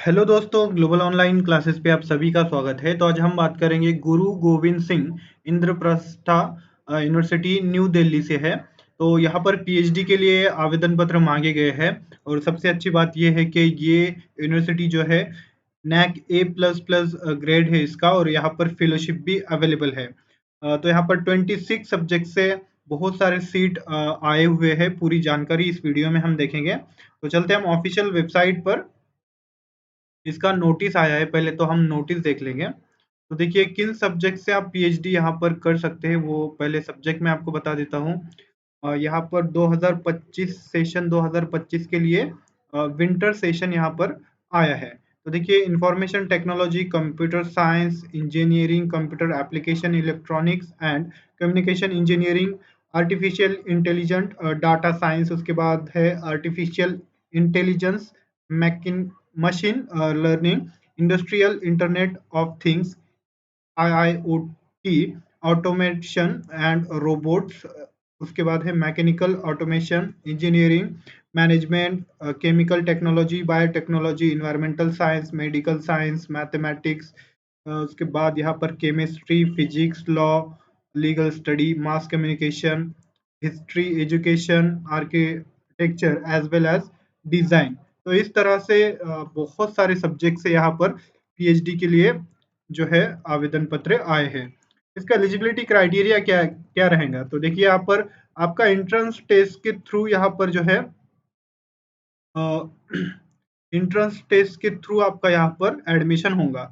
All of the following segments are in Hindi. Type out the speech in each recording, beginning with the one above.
हेलो दोस्तों, ग्लोबल ऑनलाइन क्लासेस पे आप सभी का स्वागत है। तो आज हम बात करेंगे गुरु गोविंद सिंह इंद्रप्रस्था यूनिवर्सिटी न्यू दिल्ली से है। तो यहाँ पर पीएचडी के लिए आवेदन पत्र मांगे गए हैं और सबसे अच्छी बात ये है कि ये यूनिवर्सिटी जो है नैक A++ ग्रेड है इसका और यहाँ पर फेलोशिप भी अवेलेबल है। तो यहाँ पर 26 सब्जेक्ट से बहुत सारे सीट आए हुए हैं। पूरी जानकारी इस वीडियो में हम देखेंगे। तो चलते हैं हम ऑफिशियल वेबसाइट पर। इसका नोटिस आया है, पहले तो हम नोटिस देख लेंगे। तो देखिए किन सब्जेक्ट से आप पीएचडी यहाँ पर कर सकते हैं, वो पहले सब्जेक्ट मैं आपको बता देता हूँ। यहाँ पर 2025 सेशन 2025 के लिए विंटर सेशन यहाँ पर आया है। तो देखिए information technology, computer science, engineering, computer application, electronics and communication engineering, artificial intelligent, data science, उसके बाद है artificial intelligence, machine machine learning, industrial internet of things, IIoT, automation and robots. उसके बाद है mechanical automation engineering, management, chemical technology, biotechnology, environmental science, medical science, mathematics. उसके बाद यहाँ पर chemistry, physics, law, legal study, mass communication, history, education, architecture as well as design. तो इस तरह से बहुत सारे सब्जेक्ट से यहाँ पर पीएचडी के लिए जो है आवेदन पत्र आए हैं। इसका एलिजिबिलिटी क्राइटेरिया क्या क्या रहेगा? तो देखिए यहाँ पर आपका एंट्रेंस टेस्ट के थ्रू यहाँ पर जो है एंट्रेंस टेस्ट के थ्रू आपका यहाँ पर एडमिशन होगा।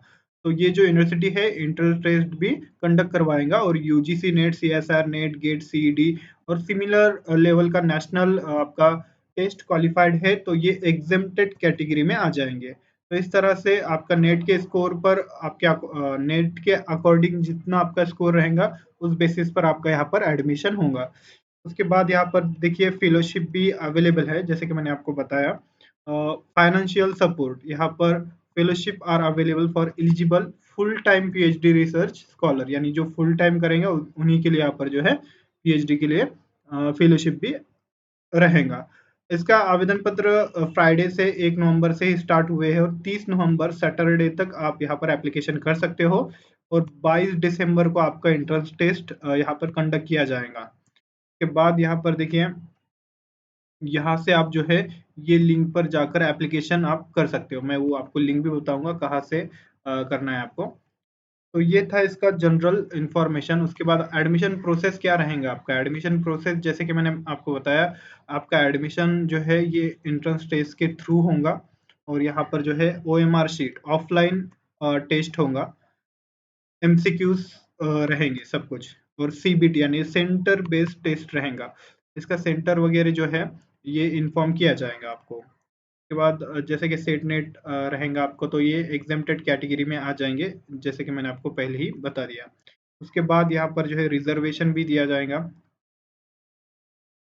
तो ये जो यूनिवर्सिटी है एंट्रेंस टेस्ट भी कंडक्ट करवाएगा और UGC NET, CSR NET, GATE, CED और सिमिलर लेवल का नेशनल आपका टेस्ट क्वालिफाइड है तो ये एग्जेम्प्टेड कैटेगरी में आ जाएंगे। तो इस तरह से आपका नेट के स्कोर पर आपके नेट के अकॉर्डिंग जितना आपका स्कोर रहेगा उस बेसिस पर आपका यहाँ पर एडमिशन होगा। उसके बाद यहाँ पर देखिए फेलोशिप भी अवेलेबल है, जैसे कि मैंने आपको बताया। फाइनेंशियल सपोर्ट, यहाँ पर fellowship are available for eligible full time PhD research scholar, यानी जो फुल टाइम करेंगे उन्हीं के लिए यहाँ पर जो है पीएचडी के लिए फेलोशिप भी रहेगा। इसका आवेदन पत्र फ्राइडे से 1 नवंबर से ही स्टार्ट हुए हैं और 30 नवंबर सैटरडे तक आप यहाँ पर एप्लीकेशन कर सकते हो और 22 दिसंबर को आपका एंट्रेंस टेस्ट यहाँ पर कंडक्ट किया जाएगा। के बाद यहाँ पर देखिए, यहाँ से आप जो है ये लिंक पर जाकर एप्लीकेशन आप कर सकते हो। मैं वो आपको लिंक भी बताऊँगा कहाँ से करना है आपको। तो ये था इसका जनरल इन्फॉर्मेशन। उसके बाद एडमिशन प्रोसेस क्या रहेगा आपका? एडमिशन प्रोसेस जैसे कि मैंने आपको बताया, आपका एडमिशन जो है ये एंट्रेंस टेस्ट के थ्रू होगा और यहाँ पर जो है ओएमआर शीट ऑफलाइन टेस्ट होगा, एमसीक्यूज रहेंगे सब कुछ और सीबीटी यानी सेंटर बेस्ड टेस्ट रहेगा। इसका सेंटर वगैरह जो है ये इन्फॉर्म किया जाएगा आपको। उसके बाद जैसे कि सेट नेट रहेगा आपको, तो ये एग्जेम्प्टेड कैटेगरी में आ जाएंगे, जैसे कि मैंने आपको पहले ही बता दिया। उसके बाद यहाँ पर जो है रिजर्वेशन भी दिया जाएगा,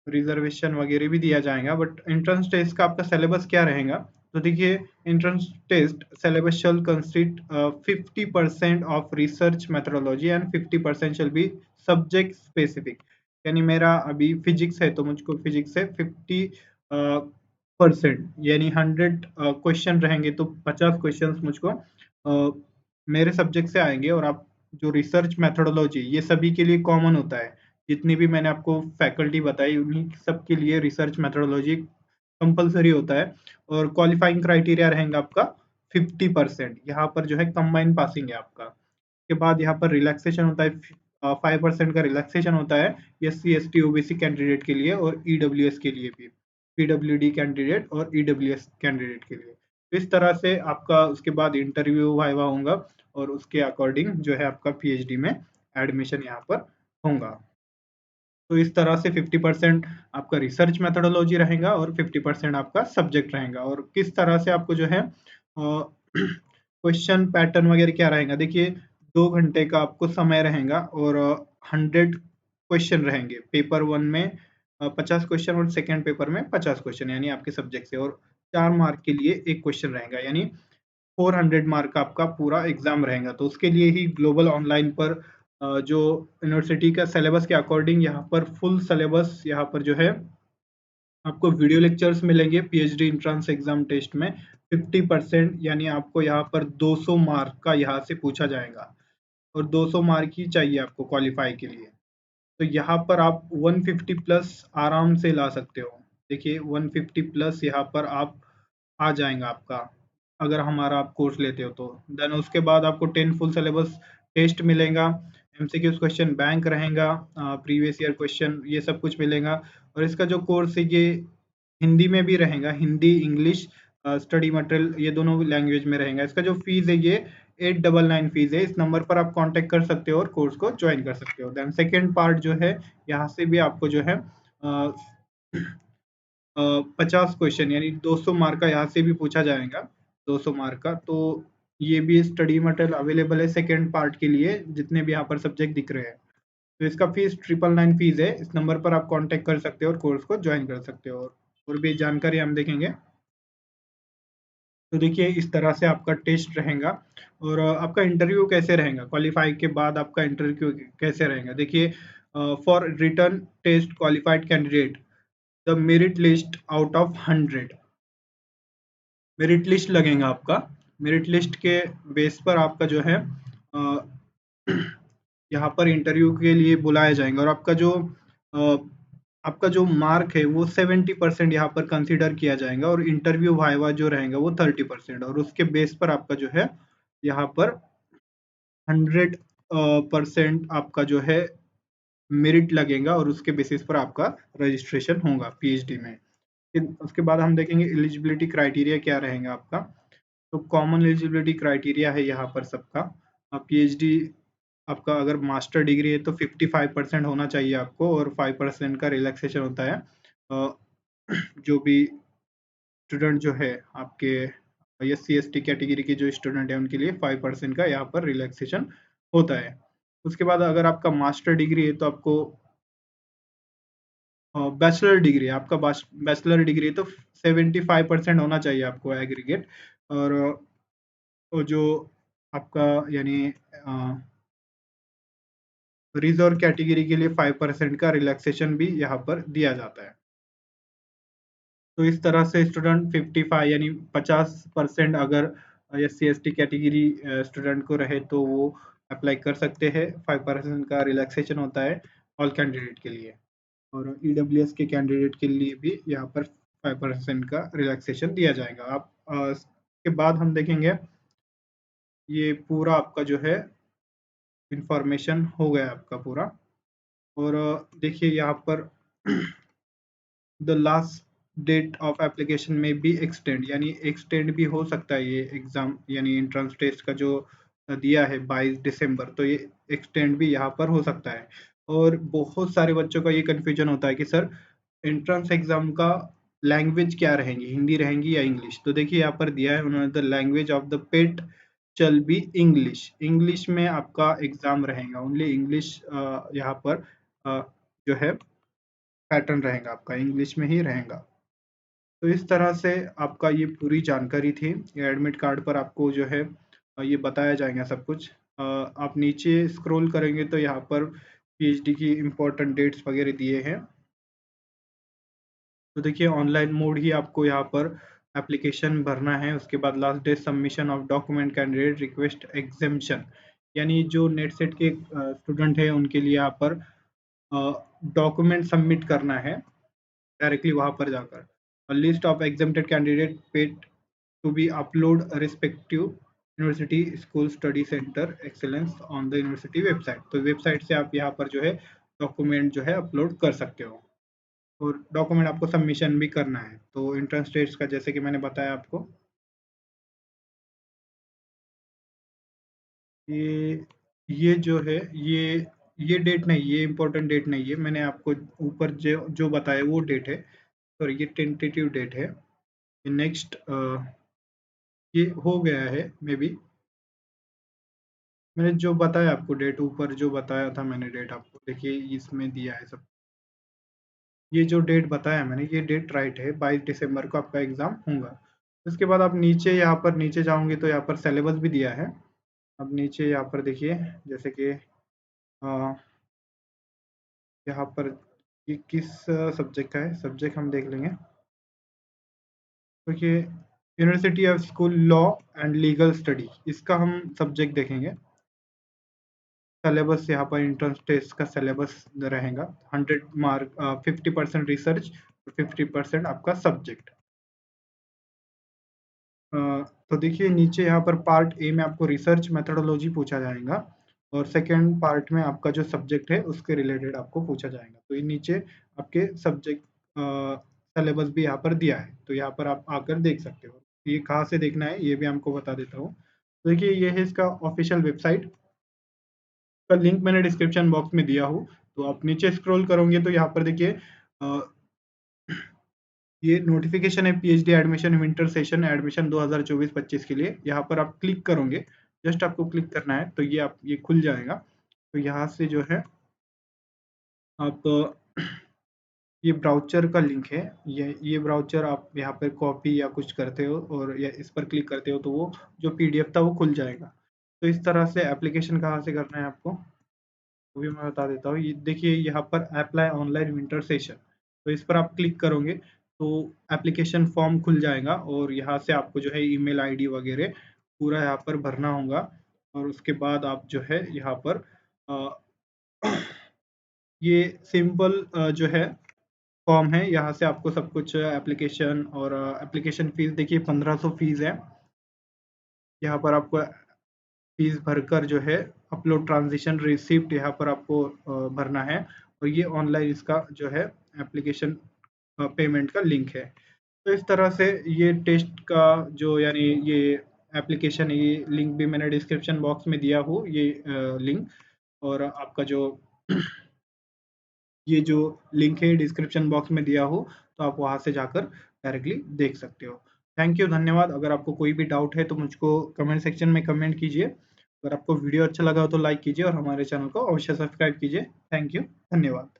रिजर्वेशन वगैरह भी दिया जाएगा। बट एंट्रेंस टेस्ट का आपका सिलेबस क्या रहेगा? तो देखिए entrance test syllabus shall consist 50% of research methodology and 50% shall be subject specific. यानी मेरा अभी फिजिक्स है तो मुझको फिजिक्स से 50% यानी 100 क्वेश्चन रहेंगे तो 50 क्वेश्चन मुझको मेरे सब्जेक्ट से आएंगे। और आप जो रिसर्च मेथोडोलॉजी ये सभी के लिए कॉमन होता है, जितनी भी मैंने आपको फैकल्टी बताई उन्हीं सब के लिए रिसर्च मेथोडोलॉजी कंपलसरी होता है। और क्वालिफाइंग क्राइटेरिया रहेगा आपका 50%, यहाँ पर जो है कंबाइन पासिंग है आपका। के बाद यहाँ पर रिलैक्सेशन होता है, 5% का रिलैक्सेशन होता है एससी एसटी ओबीसी कैंडिडेट के लिए और ईडब्ल्यूएस के लिए भी, पीडब्ल्यूडी कैंडिडेट और ईडब्ल्यूएस कैंडिडेट के लिए। तो इस तरह से आपका उसके बाद इंटरव्यू वाइवा होगा और उसके अकॉर्डिंग जो है आपका पीएचडी में एडमिशन यहाँ पर होगा। तो इस तरह से 50% आपका रिसर्च मेथोडोलॉजी रहेगा और 50% आपका सब्जेक्ट रहेगा। और किस तरह से आपको जो है क्वेश्चन पैटर्न वगैरह क्या रहेगा? देखिए 2 घंटे का आपको समय रहेगा और 100 क्वेश्चन रहेंगे। पेपर 1 में 50 क्वेश्चन और सेकेंड पेपर में 50 क्वेश्चन, यानी आपके सब्जेक्ट से। और 4 मार्क के लिए एक क्वेश्चन रहेगा, यानी 400 मार्क का आपका पूरा एग्जाम रहेगा। तो उसके लिए ही ग्लोबल ऑनलाइन पर जो यूनिवर्सिटी का सिलेबस के अकॉर्डिंग यहाँ पर फुल सिलेबस यहाँ पर जो है आपको वीडियो लेक्चर्स मिलेंगे पीएचडी एंट्रेंस एग्जाम टेस्ट में 50%, यानी आपको यहाँ पर 200 मार्क का यहाँ से पूछा जाएगा और 200 मार्क ही चाहिए आपको क्वालिफाई के लिए। तो यहाँ पर आप 150 प्लस आराम से ला सकते हो। देखिए 150 प्लस यहाँ पर आप आ जाएगा आपका, अगर हमारा आप कोर्स लेते हो तो। देन उसके बाद आपको 10 फुल सिलेबस टेस्ट मिलेगा, एमसीक्यूज क्वेश्चन बैंक रहेगा, प्रीवियस ईयर क्वेश्चन ये सब कुछ मिलेगा। और इसका जो कोर्स है ये हिंदी में भी रहेगा, हिंदी इंग्लिश स्टडी मटेरियल ये दोनों लैंग्वेज में रहेगा। इसका जो फीस है ये 899 फीस है। इस नंबर पर आप कांटेक्ट कर सकते हो और कोर्स को ज्वाइन कर सकते हो। देन सेकेंड पार्ट जो है, यहाँ से भी आपको जो है 50 क्वेश्चन यानी 200 मार्क का यहाँ से भी पूछा जाएगा, 200 मार्क का। तो ये भी स्टडी मटेरियल अवेलेबल है सेकेंड पार्ट के लिए, जितने भी यहाँ पर सब्जेक्ट दिख रहे हैं। तो इसका फीस 999 फीस है। इस नंबर पर आप कांटेक्ट कर सकते हो और कोर्स को ज्वाइन कर सकते हो। और भी जानकारी हम देखेंगे। तो देखिए इस तरह से आपका टेस्ट रहेगा। और आपका इंटरव्यू कैसे रहेगा, क्वालिफाई के बाद आपका इंटरव्यू कैसे रहेगा। देखिए for written test qualified candidate the merit list out of 100, merit list लगेगा आपका। मेरिट लिस्ट के बेस पर आपका जो है यहाँ पर इंटरव्यू के लिए बुलाया जाएगा। और आपका जो मार्क है वो 70% यहाँ पर कंसीडर किया जाएगा और इंटरव्यू वाइवा जो रहेगा वो 30%। और उसके बेस पर आपका जो है यहाँ पर 100% आपका जो है मेरिट लगेगा और उसके बेसिस पर आपका रजिस्ट्रेशन होगा पीएचडी में। फिर उसके बाद हम देखेंगे एलिजिबिलिटी क्राइटेरिया क्या रहेगा आपका। तो कॉमन एलिजिबिलिटी क्राइटेरिया है यहाँ पर सबका। पीएचडी आपका अगर मास्टर डिग्री है तो 55% होना चाहिए आपको और 5% का रिलैक्सेशन होता है। जो भी स्टूडेंट जो है आपके एससी एसटी कैटेगरी के जो स्टूडेंट है उनके लिए 5% का यहाँ पर रिलैक्सेशन होता है। उसके बाद अगर आपका मास्टर डिग्री है तो आपको बैचलर डिग्री, आपका बैचलर डिग्री तो 75% होना चाहिए आपको एग्रीगेट। और जो आपका यानी रिजर्व कैटेगरी के लिए 5% का रिलैक्सेशन भी यहाँ पर दिया जाता है। तो इस तरह से स्टूडेंट 55 यानी 50% अगर S C S T category student को रहे तो वो अप्लाई कर सकते हैं। 5% का रिलैक्सेशन होता है ऑल कैंडिडेट के लिए। और ईडब्ल्यूएस के कैंडिडेट के लिए भी यहाँ पर 5% का रिलैक्सेशन दिया जाएगा। आप इसके बाद हम देखेंगे ये पूरा आपका जो है इंफॉर्मेशन हो गया आपका पूरा। और देखिए यहाँ पर the last date of application में भी एक्सटेंड, यानी एक्सटेंड भी हो सकता है ये एग्जाम यानी एंट्रेंस टेस्ट का जो दिया है 22 दिसंबर, तो ये एक्सटेंड भी यहाँ पर हो सकता है। और बहुत सारे बच्चों का ये कंफ्यूजन होता है कि सर एंट्रेंस एग्जाम का लैंग्वेज क्या रहेंगी, हिंदी रहेंगी या इंग्लिश। तो देखिए यहाँ पर दिया है उन्होंने the language of the pet चल बी इंग्लिश, इंग्लिश में आपका एग्जाम रहेगा, ओनली इंग्लिश यहाँ पर जो है पैटर्न रहेगा आपका इंग्लिश में ही रहेगा। तो इस तरह से आपका ये पूरी जानकारी थी। ये एडमिट कार्ड पर आपको जो है ये बताया जाएगा सब कुछ। आप नीचे स्क्रॉल करेंगे तो यहाँ पर पीएचडी की इम्पोर्टेंट डेट्स वगैरह दिए हैं। तो देखिए ऑनलाइन मोड ही आपको यहाँ पर एप्लीकेशन भरना है। उसके बाद last day submission of document candidate request exemption, यानी जो नेट सेट के स्टूडेंट है उनके लिए यहाँ पर डॉक्यूमेंट सबमिट करना है डायरेक्टली वहाँ पर जाकर। List of exempted candidate paid to be upload respective university school study centre excellence on the university website. तो वेबसाइट से आप यहाँ पर जो है डॉक्यूमेंट जो है अपलोड कर सकते हो और डॉक्यूमेंट आपको सबमिशन भी करना है। तो एंट्रेंस टेस्ट का जैसे कि मैंने बताया आपको, ये ये जो है ये डेट नहीं, ये इम्पोर्टेंट डेट नहीं है। मैंने आपको ऊपर जो जो बताया वो डेट है, सॉरी ये टेंटेटिव डेट है। नेक्स्ट ये हो गया है मे बी, मैंने जो बताया आपको डेट ऊपर जो बताया था मैंने डेट आपको, देखिए इसमें दिया है सब। ये जो डेट बताया मैंने ये डेट राइट है, 22 दिसंबर को आपका एग्जाम होगा। उसके बाद आप नीचे यहाँ पर नीचे जाओगे तो यहाँ पर सिलेबस भी दिया है। अब नीचे यहाँ पर देखिए जैसे कि यहाँ पर ये किस सब्जेक्ट का है? सब्जेक्ट हम देख लेंगे। देखिए, university of school law and legal study, इसका हम सब्जेक्ट देखेंगे। सिलेबस यहाँ पर एंट्रेंस टेस्ट का सिलेबस रहेगा। 100 मार्क, 50% रिसर्च, 50% आपका सब्जेक्ट। तो देखिए नीचे यहाँ पर पार्ट ए में आपको रिसर्च मेथोडोलॉजी पूछा जाएगा और सेकंड पार्ट में आपका जो सब्जेक्ट है उसके रिलेटेड आपको पूछा जाएगा। तो ये नीचे आपके सब्जेक्ट सिलेबस भी यहाँ पर दिया है, तो यहाँ पर आप आकर देख सकते हो। ये कहाँ से देखना है ये भी आपको बता देता हूँ। तो देखिए ये है इसका ऑफिशियल वेबसाइट का लिंक, मैंने डिस्क्रिप्शन बॉक्स में दिया हूँ। तो आप नीचे स्क्रॉल करोगे तो यहाँ पर देखिए ये नोटिफिकेशन है PhD admission winter session admission 2024-25 के लिए। यहाँ पर आप क्लिक करोगे, जस्ट आपको क्लिक करना है तो ये आप ये खुल जाएगा। तो यहाँ से जो है आप ये ब्राउचर का लिंक है, ये ब्राउचर आप यहाँ पर कॉपी या कुछ करते हो और या इस पर क्लिक करते हो तो वो जो पीडीएफ था वो खुल जाएगा। तो इस तरह से एप्लीकेशन कहाँ से करना है आपको वो भी मैं बता देता हूँ। ये देखिए यहाँ पर अप्लाई ऑनलाइन विंटर सेशन, तो इस पर आप क्लिक करोगे तो एप्लीकेशन फॉर्म खुल जाएगा और यहाँ से आपको जो है ईमेल आईडी वगैरह पूरा यहाँ पर भरना होगा और उसके बाद आप जो है यहाँ पर अ, ये सिंपल जो है फॉर्म है, यहाँ से आपको सब कुछ एप्लीकेशन और एप्लीकेशन फीस देखिए 1500 फीस है। यहाँ पर आपको फीस भरकर जो है अपलोड ट्रांज़िशन रिसिप्ट यहाँ पर आपको भरना है और ये ऑनलाइन इसका जो है एप्लीकेशन पेमेंट का लिंक है। तो इस तरह से ये टेस्ट का जो यानी ये एप्लीकेशन, ये लिंक भी मैंने डिस्क्रिप्शन बॉक्स में दिया हूँ, ये लिंक और आपका जो ये जो लिंक है डिस्क्रिप्शन बॉक्स में दिया हो तो आप वहाँ से जाकर डायरेक्टली देख सकते हो। थैंक यू, धन्यवाद। अगर आपको कोई भी डाउट है तो मुझको कमेंट सेक्शन में कमेंट कीजिए। अगर आपको वीडियो अच्छा लगा हो तो लाइक कीजिए और हमारे चैनल को अवश्य सब्सक्राइब कीजिए। थैंक यू, धन्यवाद।